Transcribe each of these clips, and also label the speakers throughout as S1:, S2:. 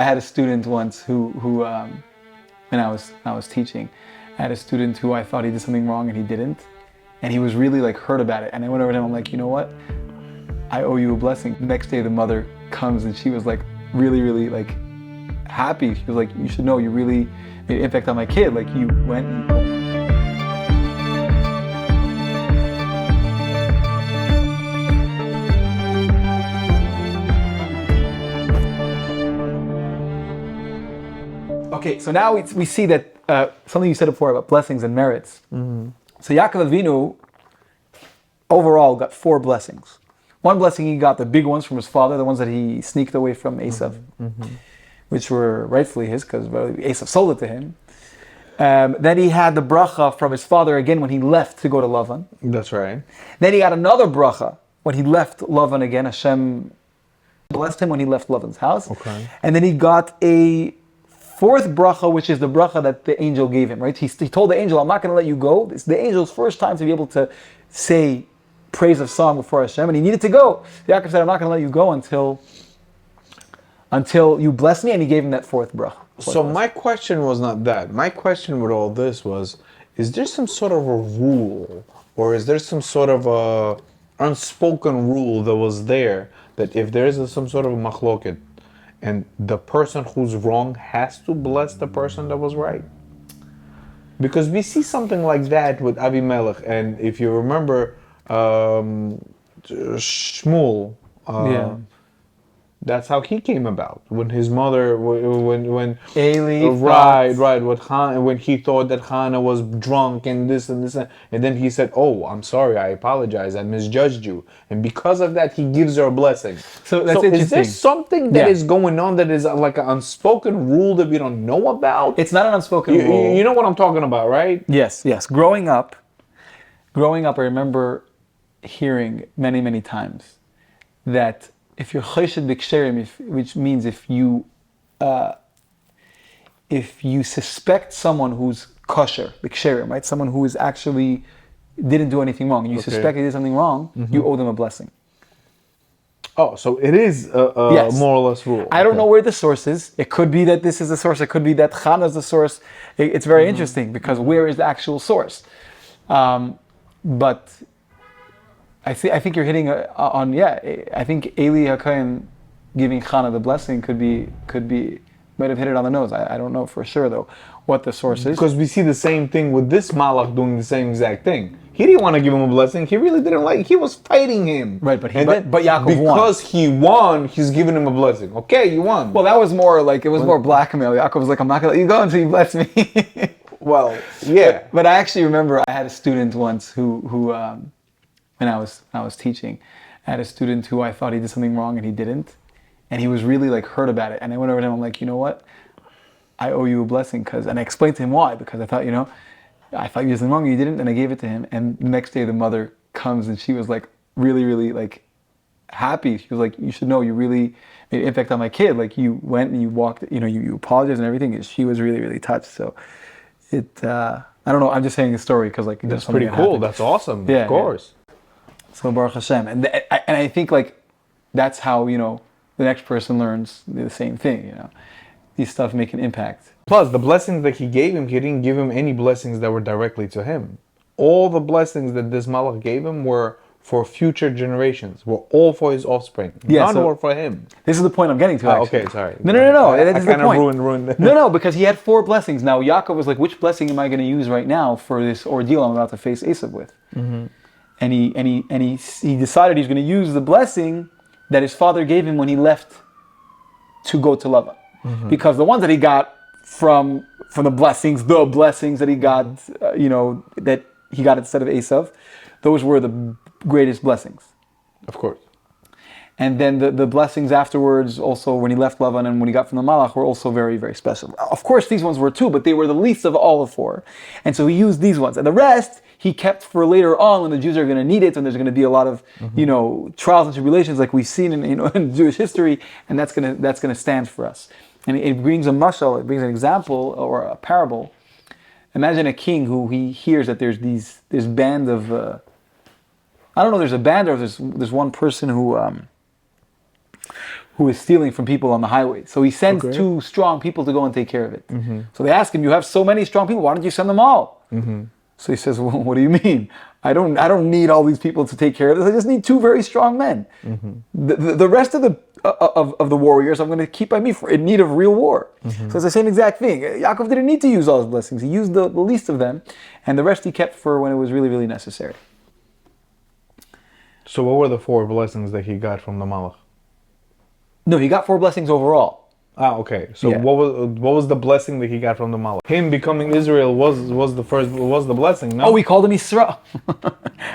S1: I had a student once who when I was teaching, I had a student who I thought he did something wrong and he didn't, and he was really like hurt about it. And I went over to him. I'm like, you know what? I owe you a blessing. Next day, the mother comes and she was like really like happy. She was like, you should know, you really made an impact on my kid. Like you went. Okay, so now we see that something you said before about blessings and merits. Mm-hmm. So Yaakov Avinu overall got 4 blessings. One blessing he got, the big ones from his father, the ones that he sneaked away from Esav, which were rightfully his because Esav sold it to him. Then he had the bracha from his father again when he left to go to Lavan.
S2: That's right.
S1: Then he got another bracha when he left Lavan again. Hashem blessed him when he left Lavan's house.
S2: Okay.
S1: And then he got a 4th bracha, which is the bracha that the angel gave him, right? He told the angel, I'm not going to let you go. It's the angel's first time to be able to say praise of song before Hashem, and he needed to go. Yaakov said, I'm not going to let you go until you bless me, and he gave him that 4th bracha.
S2: So my question was not that. My question with all this was, is there some sort of a rule, or is there some sort of a unspoken rule that was there, that if there is some sort of a machloket, and the person who's wrong has to bless the person that was right? Because we see something like that with Avimelech, and if you remember Shmuel, that's how he came about. When his mother, when
S1: Eli,
S2: when he thought that Hannah was drunk and this, and then he said, "Oh, I'm sorry, I apologize, I misjudged you," and because of that, he gives her a blessing.
S1: So that's interesting.
S2: Is there something that is going on that is like an unspoken rule that we don't know about?
S1: It's not an unspoken rule.
S2: You know what I'm talking about, right?
S1: Yes. Growing up, I remember hearing many times that if you're choshed b'ksherim, which means if you suspect someone who's kosher, b'ksherim, right? Someone who is actually didn't do anything wrong, and you suspect they did something wrong, you owe them a blessing.
S2: Oh, so it is a
S1: Yes.
S2: more or less rule.
S1: I don't know where the source is. It could be that this is the source. It could be that Chana is the source. It's very interesting because where is the actual source? But I think you're hitting on. I think Eli HaKohen giving Chana the blessing might have hit it on the nose. I don't know for sure though what the source is.
S2: Because we see the same thing with this Malach doing the same exact thing. He didn't want to give him a blessing. He really didn't like. He was fighting him.
S1: Right, but Yaakov won.
S2: Because he won, he's giving him a blessing. Okay, you won.
S1: Well, that was more like more blackmail. Yaakov was like, I'm not gonna let you go until you bless me.
S2: Well, yeah.
S1: But I actually remember I had a student once who when I was teaching, I had a student who I thought he did something wrong and he didn't, and he was really like hurt about it. And I went over to him. I'm like, you know what? I owe you a blessing and I explained to him why, because I thought, I thought you did something wrong and you didn't, and I gave it to him. And the next day the mother comes and she was like really like happy. She was like, you should know, you really made an impact on my kid. Like you went and you walked, you apologized and everything. And she was really touched. So I don't know. I'm just saying the story because like
S2: that's pretty cool. Happened. That's awesome.
S1: Yeah,
S2: of course.
S1: Yeah. So Baruch Hashem, and I think like that's how the next person learns the same thing. These stuff make an impact.
S2: Plus, the blessings that he gave him, he didn't give him any blessings that were directly to him. All the blessings that this Malach gave him were for future generations. Were all for his offspring.
S1: Yeah,
S2: None were for him.
S1: This is the point I'm getting to. Actually.
S2: Okay, sorry.
S1: No.
S2: I kind of ruined.
S1: No, because he had 4 blessings. Now Yaakov was like, which blessing am I going to use right now for this ordeal I'm about to face Esav with? Mm-hmm. And he decided he's going to use the blessing that his father gave him when he left to go to Lavan. Mm-hmm. Because the ones that he got from the blessings that he got, that he got instead of Esav, those were the greatest blessings.
S2: Of course.
S1: And then the blessings afterwards, also when he left Lavan and when he got from the Malach, were also very, very special. Of course, these ones were too, but they were the least of all the 4. And so he used these ones. And the rest, he kept for later on when the Jews are going to need it, and there's going to be a lot of, trials and tribulations like we've seen in Jewish history, and that's going to stand for us. And it brings a mashal, it brings an example or a parable. Imagine a king who he hears that there's this band of, I don't know, there's a band or there's one person who who is stealing from people on the highway. So he sends two strong people to go and take care of it. So they ask him, you have so many strong people, why don't you send them all? So he says, well, what do you mean? I don't need all these people to take care of this. I just need two very strong men. The rest of the warriors I'm going to keep by me for in need of real war. So it's the same exact thing. Yaakov didn't need to use all his blessings. He used the least of them, and the rest he kept for when it was really, really necessary.
S2: So what were the 4 blessings that he got from the Malach?
S1: No, he got 4 blessings overall.
S2: Ah, okay. So
S1: Yeah.
S2: what was the blessing that he got from the Malach? Him becoming Israel was the blessing, no?
S1: Oh, he called him Yisrael.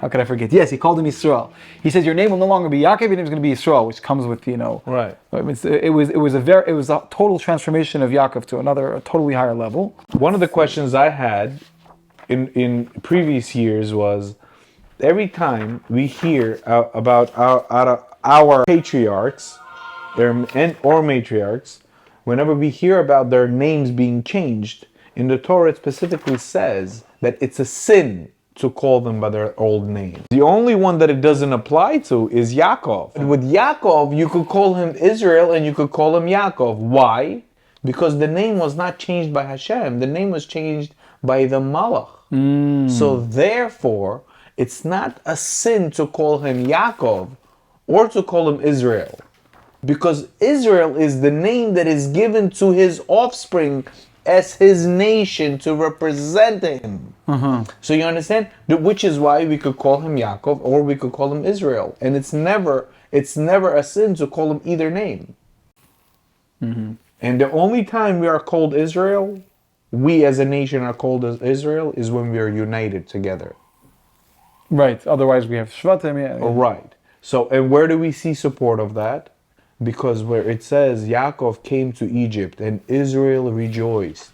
S1: How could I forget? Yes, he called him Yisrael. He says, your name will no longer be Yaakov, your name is going to be Yisrael, which comes with,
S2: Right.
S1: It was a total transformation of Yaakov to a totally higher level.
S2: One of the questions I had in previous years was, every time we hear about our patriarchs or matriarchs, whenever we hear about their names being changed, in the Torah it specifically says that it's a sin to call them by their old name. The only one that it doesn't apply to is Yaakov. And with Yaakov, you could call him Israel and you could call him Yaakov. Why? Because the name was not changed by Hashem. The name was changed by the Malach. So therefore, it's not a sin to call him Yaakov or to call him Israel. Because Israel is the name that is given to his offspring as his nation to represent him. So you understand? Which is why we could call him Yaakov or we could call him Israel. And it's never a sin to call him either name. And the only time we are called Israel, we as a nation are called as Israel, is when we are united together.
S1: Right. Otherwise we have Shvatim. Yeah.
S2: Right. So, and where do we see support of that? Because where it says Yaakov came to Egypt and Israel rejoiced.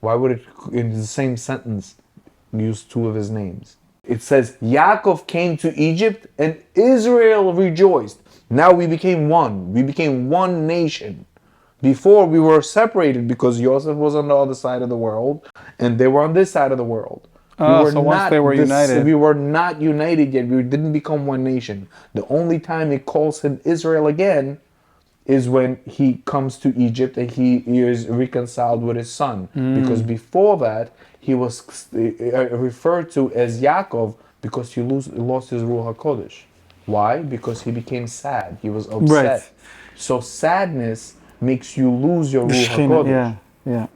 S2: Why would it, in the same sentence, use 2 of his names? It says Yaakov came to Egypt and Israel rejoiced. Now we became one. We became one nation. Before we were separated because Joseph was on the other side of the world and they were on this side of the world.
S1: So once they were united.
S2: We were not united yet. We didn't become one nation. The only time it calls him Israel again is when he comes to Egypt and he is reconciled with his son. Because before that, he was referred to as Yaakov because he lost his Ruach HaKodesh. Why? Because he became sad. He was upset.
S1: Right.
S2: So sadness makes you lose your Ruach HaKodesh.
S1: Yeah.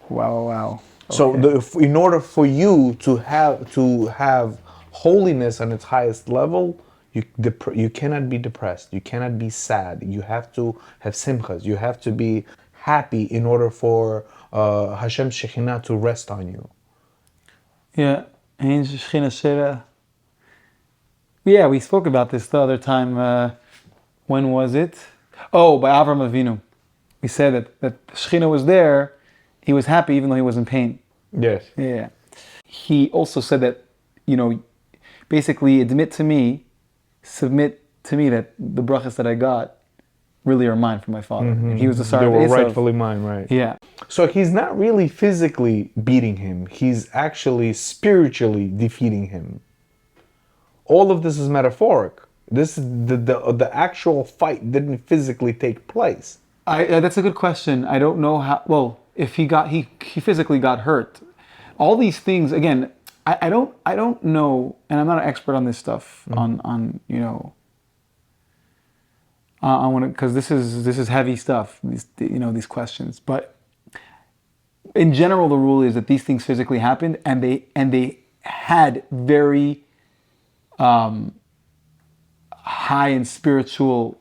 S1: Wow.
S2: So in order for you to have holiness on its highest level, you cannot be depressed. You cannot be sad. You have to have simchas. You have to be happy in order for Hashem's Shekhinah to rest on you.
S1: Yeah. Yeah, we spoke about this the other time. When was it? Oh, by Avram Avinu. We said that Shekhinah was there. He was happy even though he was in pain.
S2: Yes.
S1: Yeah. He also said that, basically submit to me that the brachas that I got really are mine from my father. And he was the son
S2: They
S1: of
S2: were
S1: Esav.
S2: rightfully mine, right?
S1: Yeah.
S2: So he's not really physically beating him. He's actually spiritually defeating him. All of this is metaphoric. This is the actual fight didn't physically take place.
S1: That's a good question. I don't know how. Well, if he physically got hurt, all these things again. I don't know, and I'm not an expert on this stuff. On because this is heavy stuff. These questions, but in general, the rule is that these things physically happened, and they had very high and spiritual,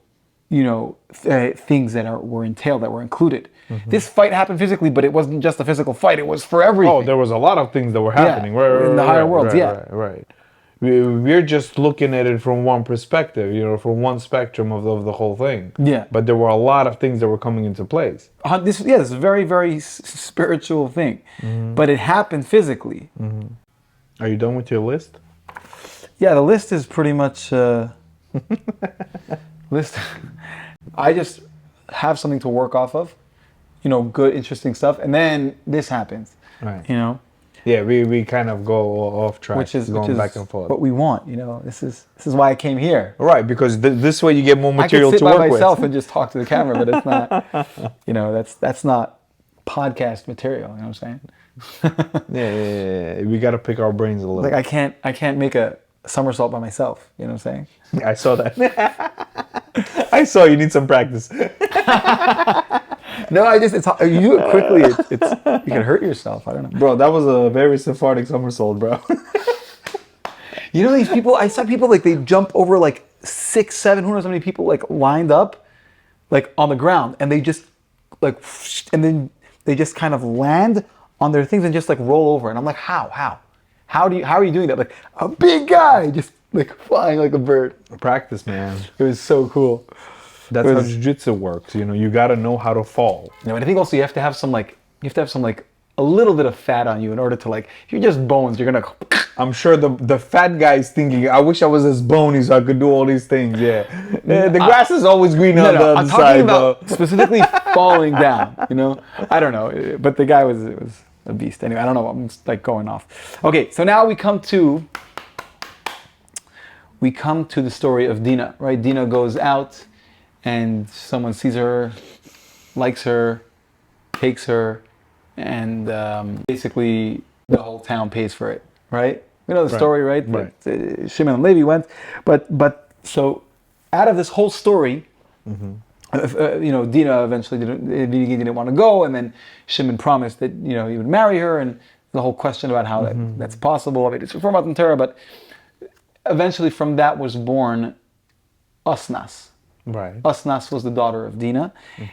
S1: things that were entailed, that were included. This fight happened physically, but it wasn't just a physical fight. It was for everything.
S2: Oh, there was a lot of things that were happening.
S1: In the higher worlds,
S2: Right. We're just looking at it from one perspective, from one spectrum of the whole thing.
S1: Yeah.
S2: But there were a lot of things that were coming into place.
S1: This is a very, very spiritual thing, but it happened physically.
S2: Are you done with your list?
S1: Yeah, the list is pretty much list. I just have something to work off of, good, interesting stuff, and then this happens.
S2: Right. Yeah, we kind of go off track,
S1: which is
S2: going back and forth.
S1: what we want. You know, this is why I came here.
S2: Right, because this way you get more
S1: I could
S2: material
S1: sit
S2: to
S1: by
S2: work
S1: myself
S2: with.
S1: and just talk to the camera, but it's not. You know, that's not podcast material. You know what I'm saying?
S2: Yeah. We got to pick our brains a little.
S1: Like I can't make a somersault by myself. You know what I'm saying?
S2: I saw that. I saw you need some practice.
S1: No, it's you do it quickly. It's you can hurt yourself. I don't know.
S2: Bro, that was a very Sephardic somersault, bro.
S1: You know these people? I saw people like they jump over like 6, 7, who knows how many people like lined up, like on the ground, and they just like, and then they just kind of land on their things and just like roll over. And I'm like, how are you doing that? Like a big guy just like flying like a bird.
S2: Practice, man.
S1: It was so cool.
S2: That's how jiu-jitsu works. You know, you got to know how to fall.
S1: You know, and I think also you have to have some a little bit of fat on you in order to like. If you're just bones, you're gonna.
S2: I'm sure the fat guy is thinking, I wish I was as bony so I could do all these things. Yeah. The grass is always green on the other
S1: I'm
S2: side.
S1: talking about specifically falling down. You know, I don't know, but the guy was a beast. Anyway, I don't know. I'm just like going off. Okay, so now we come to the story of Dina. Right, Dina goes out, and someone sees her, likes her, takes her, and basically the whole town pays for it. Right. We know the story, right?
S2: Right.
S1: Shimon and Levi went, but so out of this whole story, you know, Dina eventually didn't want to go, and then Shimon promised that he would marry her, and the whole question about how that's possible. I mean, it's from Matan Torah, but eventually from that was born Osnas.
S2: Right.
S1: Osnas was the daughter of Dina,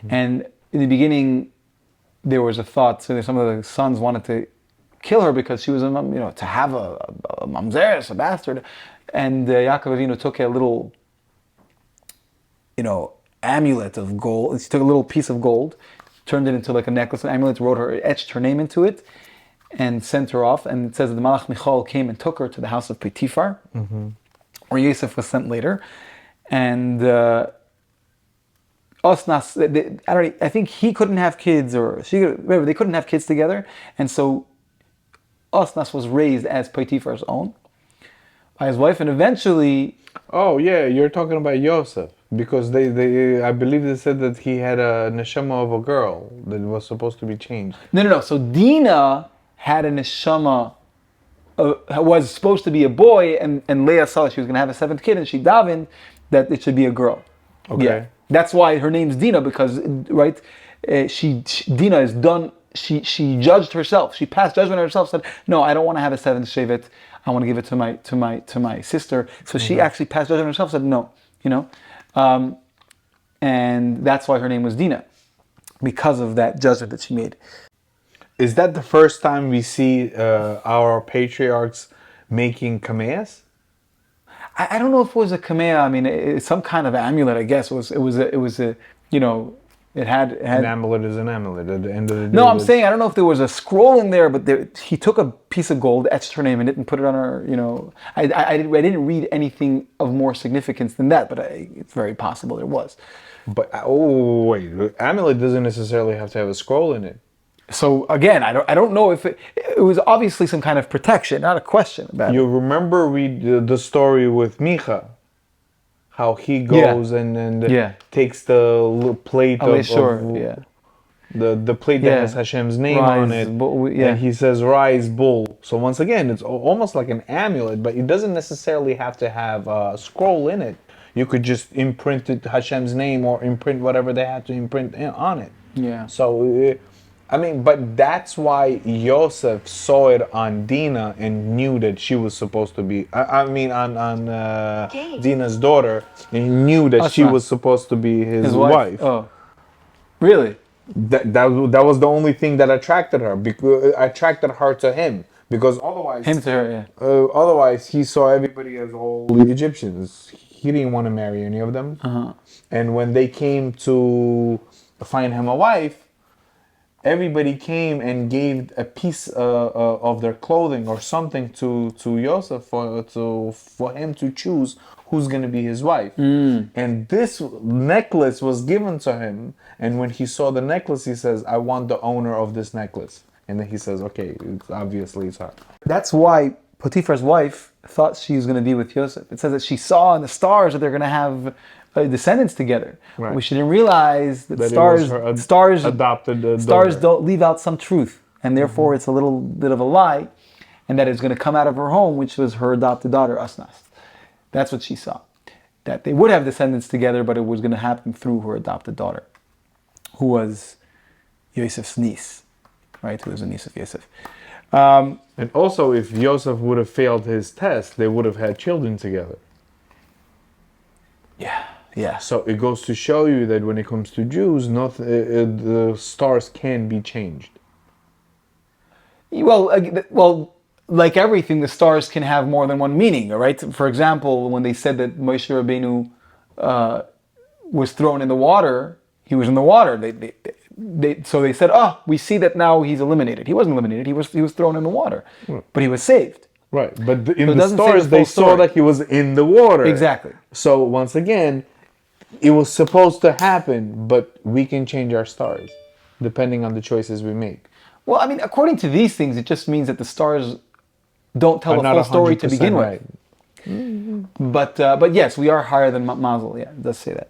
S1: and in the beginning there was a thought. So some of the sons wanted to kill her because she was to have a mamzeres, a bastard, and Yaakov Avinu took a little amulet of gold. He took a little piece of gold, turned it into like a necklace, an amulet, etched her name into it, and sent her off. And it says that the Malach Michal came and took her to the house of Potiphar, where Yosef was sent later, and Osnas, I think he couldn't have kids, or whatever. They couldn't have kids together, and so Osnas was raised as Potiphar's own by his wife, and eventually.
S2: Oh yeah, you're talking about Yosef, because they I believe they said that he had a neshama of a girl that was supposed to be changed.
S1: No. So Dina had a neshama, was supposed to be a boy, and Leah saw she was going to have a seventh kid, and she davened that it should be a girl.
S2: Okay.
S1: Yeah. That's why her name's Dina, because Dina is done. She judged herself. She passed judgment on herself. Said, "No, I don't want to have a seventh shevet. I want to give it to my sister." So she actually passed judgment on herself. Said, "No," and that's why her name was Dina, because of that judgment that she made.
S2: Is that the first time we see our patriarchs making kameas?
S1: I don't know if it was a kamea. I mean, it's some kind of amulet. I guess it was a it had
S2: An amulet is an amulet at the end of the day.
S1: No, I'm saying I don't know if there was a scroll in there, but he took a piece of gold, etched her name in it, and put it on her. I didn't read anything of more significance than that, but it's very possible there was.
S2: But wait, amulet doesn't necessarily have to have a scroll in it.
S1: So again, I don't know if it was obviously some kind of protection, not a question about it.
S2: You remember the story with Micha, how he goes and takes the little plate the plate that has Hashem's name on it, and he says "Rise, bull." So once again, it's almost like an amulet, but it doesn't necessarily have to have a scroll in it. You could just imprint it Hashem's name, or imprint whatever they had to imprint on it.
S1: Yeah.
S2: So. I mean, but that's why Yosef saw it on Dina and knew that she was supposed to be. On Dina's daughter, and knew that she was supposed to be his wife.
S1: Oh, really?
S2: That was the only thing that attracted her. Attracted her to him, because otherwise,
S1: Him to her, yeah.
S2: Otherwise, he saw everybody as all Egyptians. He didn't want to marry any of them. And when they came to find him a wife, everybody came and gave a piece of their clothing or something to Yosef for him to choose who's going to be his wife. And this necklace was given to him. And when he saw the necklace, he says, "I want the owner of this necklace." and then he says, okay, it's her.
S1: That's why Potiphar's wife thought she was going to be with Yosef. It says that she saw in the stars that they're going to have descendants together.
S2: Right.
S1: But she didn't realize that,
S2: That
S1: stars,
S2: it was her
S1: stars,
S2: adopted
S1: stars
S2: daughter.
S1: don't leave out some truth, and therefore it's a little bit of a lie, and that is going to come out of her home, which was her adopted daughter Asnas. That's what she saw. That they would have descendants together, but it was going to happen through her adopted daughter, who was Yosef's niece, right? Who was a niece of Yosef.
S2: And also, if Yosef would have failed his test, they would have had children together.
S1: Yeah.
S2: So it goes to show you that when it comes to Jews, the stars can be changed.
S1: Well, like everything, the stars can have more than one meaning, right? For example, when they said that Moshe Rabbeinu was thrown in the water, he was in the water. So they said, oh, we see that now he's eliminated. He wasn't eliminated. He was thrown in the water, but he was saved.
S2: Right, but in
S1: it
S2: the
S1: doesn't say
S2: stars,
S1: the
S2: they
S1: full
S2: saw
S1: story.
S2: that he was in the water.
S1: Exactly.
S2: So once again, it was supposed to happen, but we can change our stars depending on the choices we make.
S1: Well, I mean, according to these things, it just means that the stars don't tell
S2: Are
S1: the
S2: not
S1: full story to
S2: 100%
S1: begin
S2: right.
S1: with. But yes, we are higher than Mazel. Yeah, it does say that.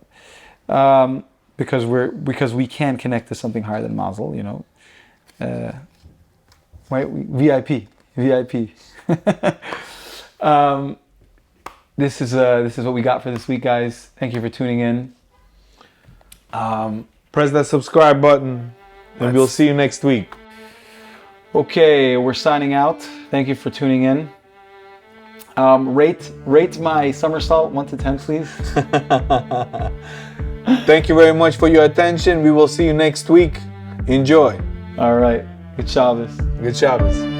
S1: Because we can connect to something higher than Mazel, you know. Right? VIP. This is what we got for this week, guys. Thank you for tuning in.
S2: Press that subscribe button, and we'll see you next week.
S1: Okay, we're signing out. Thank you for tuning in. Rate my somersault 1 to 10, please.
S2: Thank you very much for your attention. We will see you next week. Enjoy.
S1: All right. Good Shabbos.
S2: Good Shabbos.